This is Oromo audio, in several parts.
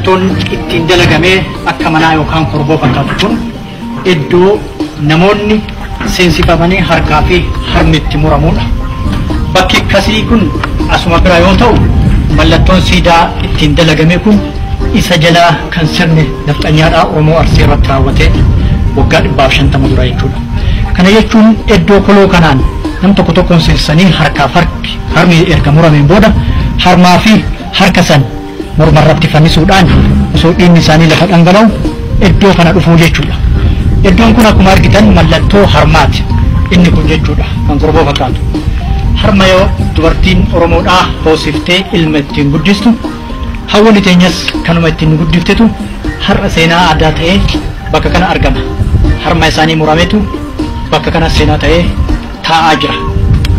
mallattoon ittiin dalagamee akka manaa yookaan korboo fakkaatu kun iddoo namoonni seensifamanii harkaa fi harmi itti muramuudha. Bakki akkasii kun asuma bira yoo ta'u mallattoon siidaa ittiin dalagamee kun isa jalaa kan sirni nafxanyaadhaa Oromoo Arsii irratti raawwatee waggaa 150 dura jechuudha. Kana jechuun iddoo koloo kanaan nam tokko tokkoon seensisanii harkaaf harmi erga murameen booda harmaa fi harka san morma irratti fannisuudhaan osoo dhiigni isaanii lafa dhangala'u iddoo kana dhufuu jechuudha. Iddoon kun akkuma argitan mallattoo harmaati. Inni kun jechuudha kan korboo fakkaatu. Harma yoo dubartiin Oromoodhaa hoosiftee ilma ittiin guddistu hawwani teenyas kanuma ittiin guddiftetu har'a seenaa aadaa ta'ee bakka kana argama. Harma isaanii murameetu bakka kana seenaa ta'ee taa'aa jira.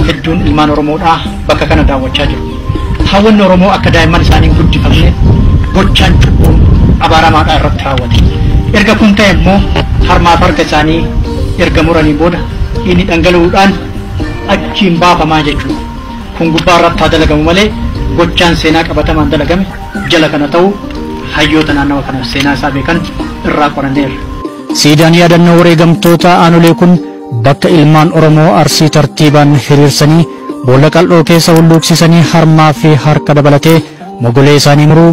Hedduun ilmaan Oromoodhaa bakka kana daawwachaa jiru. Hawwanni Oromoo akka daa'imman isaanii guddifamne gochaan cubbuun abaaramaadhaa irratti raawwate. Erga kun ta'e immoo harmaaf harka isaanii erga muranii booda inni dhangala'uudhaan achiin baafamaa jechuudha. Kun gubbaa irratti haa dalagamu malee gochaan seenaa qabatamaan dalagame jala kana ta'u hayyoota naannawa kana seenaa isaa beekan irraa qoranneerra. Siidaan yaadannoo wareegamtoota aanolee kun bakka ilmaan Oromoo Arsii tartiibaan hiriirsanii boolla qal'oo keessa hulluuqsisanii harmaa fi harka dabalatee mogolee isaanii muruu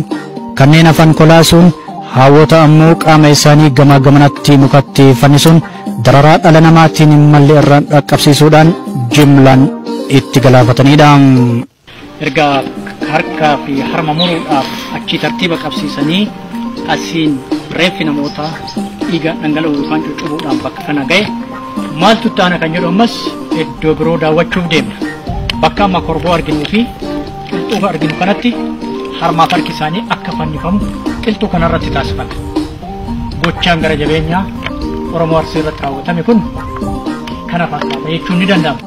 kanneen afaan kolaasuun hawwota ammoo qaama isaanii gamaa gamanatti mukatti fannisuun dararaa dhala namaatiin malle irraan dhaqqabsiisuudhaan jimlaan itti galaafatanidha. Erga harkaa fi harma muruudhaaf achi tartiiba qabsiisanii asiin reeffi namoota dhiiga dhangala'uu yookaan cuccubuudhaan bakka kana ga'e maaltu taana kan jedhu ammas iddoo biroo daawwachuuf deemna. Bakka amma korboo arginuu fi qilxuu arginu kanatti harmaaf harki isaanii akka fannifamu qilxuu kanarratti taasifama. Gochaan gara jabeenyaa Oromoo Arsii irratti raawwatame kun kana fakkaata jechuun ni danda'ama.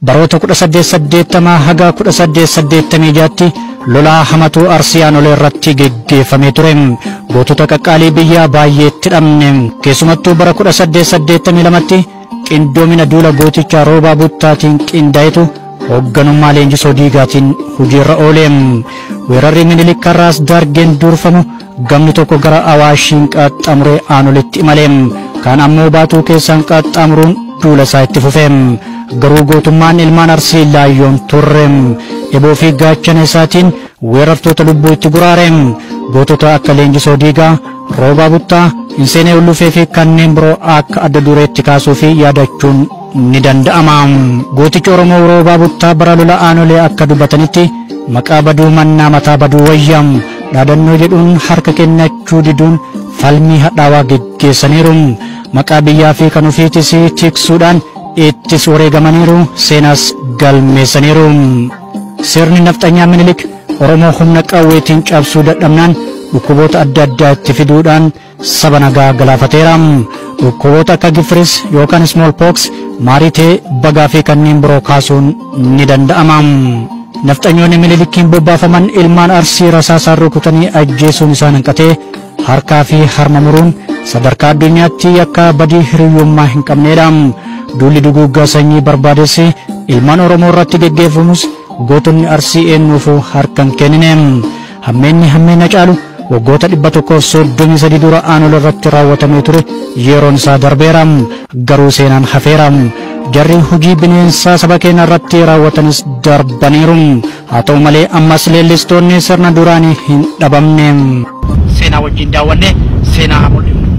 Baroota 1880 haga 1886tti lolaa hamatu Arsii aanolee irratti geggeeffamee ture. Gootota qaqqaalii biyyaa baay'eetti dhabne. Keessumattuu bara 1882tti qindoomina duula gooticha Roobaa Buttaatiin qindaa'etu hoogganummaa Leenjisoo Diigaatiin hojiirra oole. Weerarri Minilik karraas Daargeen durfamu gamni tokko gara Awaashiin qaxxamuree aanoletti imale. Kaan ammoo Baatuu keessaan qaxxamuruun duula isaa itti fufe. Garuu gootummaan ilmaan Arsii laayyoon turre. Eboo fi gaachana isaatiin weerartoota lubbuu itti guraare. Gootota akka Leenjisoo Diigaa, Roobaa Buttaa, Inseenee Hullufee fi kanneen biroo akka adda dureetti kaasuu fi yaadachuun ni danda'ama. Gootichi Oromoo Roobaa Buttaa bara lola aanolee akka dubbatanitti maqaa baduu mannaa mataa baduu wayyaam dhaadannoo jedhuun harka kennachuu diduun falmii hadhaawaa geggeessaniiru. Maqaa biyyaa fi kan ofiitis tiksuudhaan ittis wareegamaniiru, seenaas galmeessaniiru. Sirni nafxanyaa Minilik Oromoo humna qawweetiin cabsuu dadhabnaan dhukkuboota adda addaa itti fiduudhaan saba nagaa galaafateera. Dhukkuboota akka Gifiris yookaan Smallpox, Maaritee, Bagaa fi kanneen biroo kaasuun ni danda'ama. Nafxanyoonni Minilikiin bobbaafaman ilmaan Arsii rasaasaan rukutanii ajjeesuun isaan hanqatee harkaa fi harma muruun sadarkaa addunyaatti akka badii hiriyyummaa hin qabneedha. Duulli duguuggaa sanyii barbaadesse ilmaan Oromoo irratti geggeeffamus gootonni Arsii eenyuufuu harkan kennine. Hammeenni hammeena caalu waggoota 133 dura aanolee irratti raawwatamee ture yeroon isaa darbeera. Garuu seenaan hafeera. Jarri hojii bineensaa saba keenya irratti raawwatanis darbaniiru. Haa ta'u malee ammas leellistoonni sirna duraanii hin dhabamne. Seenaa wajjin daawwanne seenaa mul'ifnu.